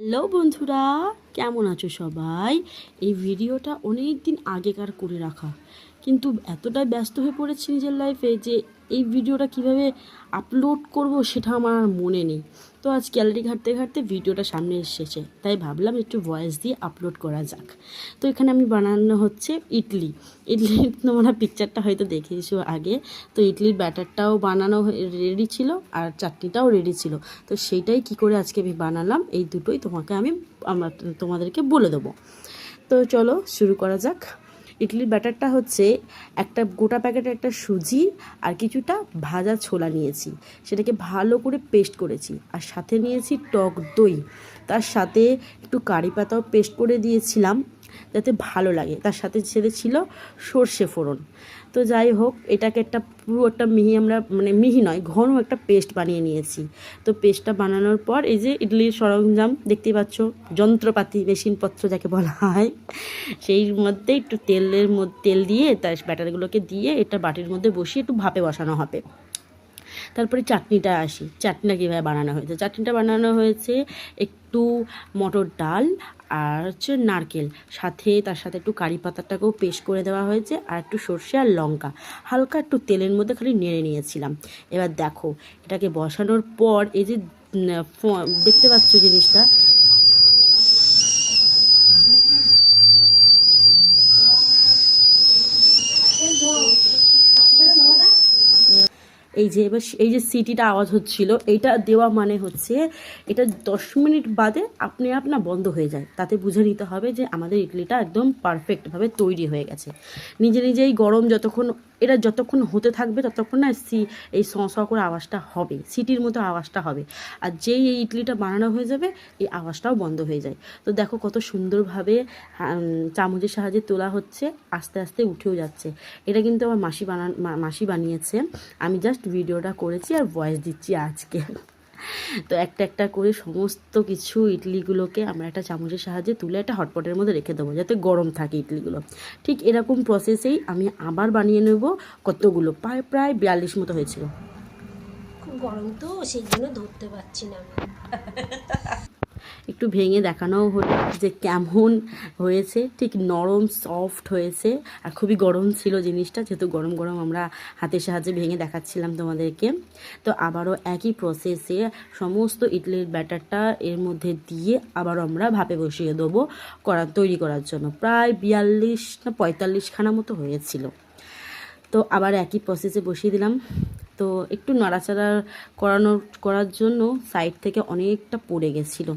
Hello বন্ধুরা, কেমন আছো সবাই? এই ভিডিওটা অনেক দিন আগেকার করে রাখা, কিন্তু এতটাই ব্যস্ত হয়ে পড়েছি নিজের লাইফে যে এই ভিডিওটা কিভাবে আপলোড করব সেটা আমার আর মনে নেই। তো আজ গ্যালারি ঘাঁটতে ঘাঁটতে ভিডিওটা সামনে এসেছে, তাই ভাবলাম একটু ভয়েস দিয়ে আপলোড করা যাক। তো এখানে আমি বানানো হচ্ছে ইডলি। তোমরা পিকচারটা হয়তো দেখেছো আগে। তো ইডলির ব্যাটারটাও বানানো রেডি ছিল আর চাটনিটাও রেডি ছিল। তো সেইটাই কি করে আজকে আমি বানালাম, এই দুটোই তোমাদেরকে বলে দেবো। তো চলো শুরু করা যাক। ইডলির ব্যাটারটা হচ্ছে একটা গোটা প্যাকেটের একটা সুজি আর কিছুটা ভাজা ছোলা নিয়েছি, সেটাকে ভালো করে পেস্ট করেছি। আর সাথে নিয়েছি টক দই, তার সাথে একটু কারি পাতাও পেস্ট করে দিয়েছিলাম যাতে ভালো লাগে। তার সাথে ছিল সর্ষে ফোড়ন। তো যাই হোক, এটাকে পুরো একটা মিহি নয়, ঘন একটা পেস্ট বানিয়ে নিয়েছি। তো পেস্টটা বানানোর পর এই যে ইডলির সরঞ্জাম দেখতেই পাচ্ছ, যন্ত্রপাতি মেশিনপত্র যাকে বলা হয়, সেই মধ্যে একটু তেল দিয়ে তার ব্যাটারগুলোকে দিয়ে এটা বাটির মধ্যে বসিয়ে একটু ভাপে বসানো হবে। তারপরে চাটনিটা আসি, চাটনিটা কীভাবে বানানো হয়েছে। চাটনিটা বানানো হয়েছে একটু মটর ডাল আর হচ্ছে নারকেল, তার সাথে একটু কারি পাতাটাকেও পেস্ট করে দেওয়া হয়েছে, আর একটু সর্ষে আর লঙ্কা হালকা একটু তেলের মধ্যে খালি নেড়ে নিয়েছিলাম। এবার দেখো, এটাকে বসানোর পর এই যে দেখতে পাচ্ছ জিনিসটা, এই যে সিটিটা আওয়াজ হচ্ছিল, এইটা দেওয়া মানে হচ্ছে এটা 10 মিনিট বাদে আপনি আপনার বন্ধ হয়ে যায়। তাতে বুঝে নিতে হবে যে আমাদের ইডলিটা একদম পারফেক্টভাবে তৈরি হয়ে গেছে। নিজেই গরম যতক্ষণ হতে থাকবে ততক্ষণ না এই স করে আওয়াজটা হবে, সিটির মতো আওয়াজটা হবে। আর যেই এই ইডলিটা বানানো হয়ে যাবে, এই আওয়াজটাও বন্ধ হয়ে যায়। তো দেখো কত সুন্দরভাবে চামচের সাহায্যে তোলা হচ্ছে, আস্তে আস্তে উঠেও যাচ্ছে। এটা কিন্তু আমার মাসি বানিয়েছে, আমি জাস্ট ভিডিওটা করেছি আর ভয়েস দিচ্ছি আজকে। তো একটা করে সমস্ত কিছু ইডলিগুলোকে আমরা একটা চামচের সাহায্যে তুলে একটা হটপটের মধ্যে রেখে দেবো যাতে গরম থাকে ইডলিগুলো। ঠিক এরকম প্রসেসেই আমি আবার বানিয়ে নেব কতগুলো, প্রায় 42 মতো হয়েছিল। খুব গরম তো সেই জন্য ধরতে পারছি না। একটু ভেঙে দেখানোও হলো যে কেমন হয়েছে। ঠিক নরম সফট হয়েছে, আর খুবই গরম ছিল জিনিসটা, যেহেতু গরম গরম আমরা হাতের সাহায্যে ভেঙে দেখাচ্ছিলাম তোমাদেরকে। তো আবারও একই প্রসেসে সমস্ত ইডলির ব্যাটারটা এর মধ্যে দিয়ে আবারও আমরা ভাপে বসিয়ে দেবো তৈরি করার জন্য। প্রায় 42 না 45 খানা মতো হয়েছিল। তো আবার একই প্রসেসে বসিয়ে দিলাম। তো একটু নাড়াচাড়া করার জন্য সাইড থেকে অনেকটা পড়ে গেছিলো,